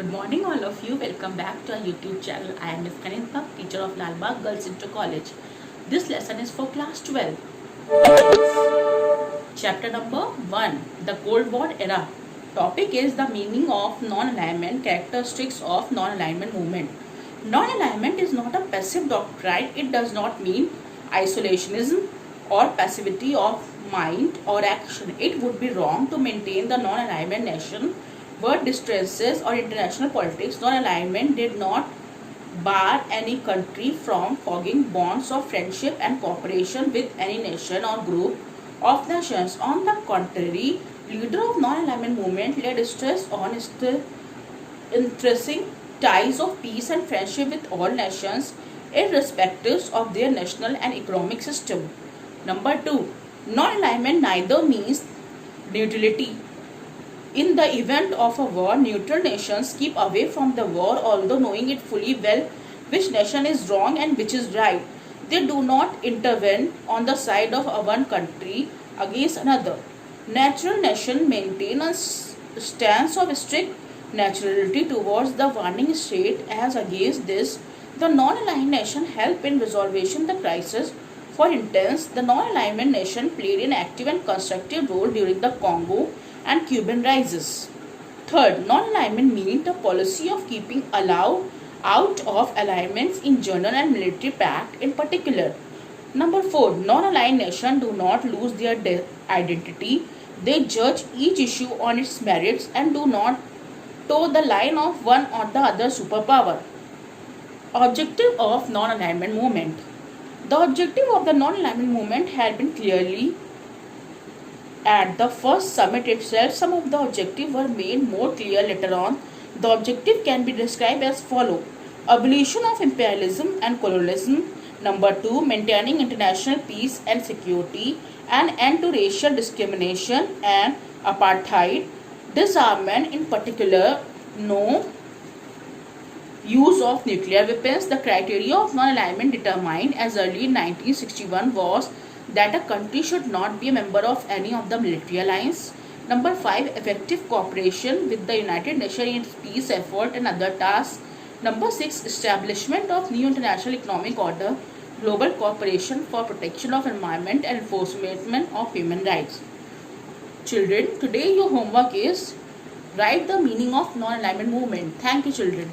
Good morning all of you. Welcome back to our YouTube channel. I am Ms. Kanitha, teacher of Lalbagh Girls Inter College. This lesson is for class 12. Chapter number 1, the Cold War era. Topic is the meaning of non-alignment, characteristics of non-alignment movement. Non-alignment is not a passive doctrine. It does not mean isolationism or passivity of mind or action. It would be wrong to maintain the non-alignment nation were distresses or international politics. Non-alignment did not bar any country from forging bonds of friendship and cooperation with any nation or group of nations. On the contrary, leader of non-alignment movement laid stress on interesting ties of peace and friendship with all nations, irrespective of their national and economic system. Number 2, non-alignment neither means neutrality. In the event of a war, neutral nations keep away from the war, although knowing it fully well which nation is wrong and which is right. They do not intervene on the side of one country against another. Natural nations maintain a stance of strict neutrality towards the warring state. As against this, the non-aligned nation help in resolution the crisis. For instance, the non-alignment nation played an active and constructive role during the Congo and Cuban crisis. Third, non-alignment means the policy of keeping out of alignments in general and military pact in particular. Number 4, non-aligned nations do not lose their identity. They judge each issue on its merits and do not toe the line of one or the other superpower. Objective of non-alignment movement. The objective of the non-alignment movement had been clearly at the first summit itself. Some of the objectives were made more clear later on. The objective can be described as follows: abolition of imperialism and colonialism. Number 2, maintaining international peace and security, and end to racial discrimination and apartheid, disarmament, in particular, no use of nuclear weapons. The criteria of non-alignment determined as early in 1961 was that a country should not be a member of any of the military alliance. Number 5, effective cooperation with the United Nations in its peace effort and other tasks. Number 6, establishment of new international economic order, global cooperation for protection of environment and enforcement of human rights. Children, today your homework is write the meaning of non-alignment movement. Thank you, children.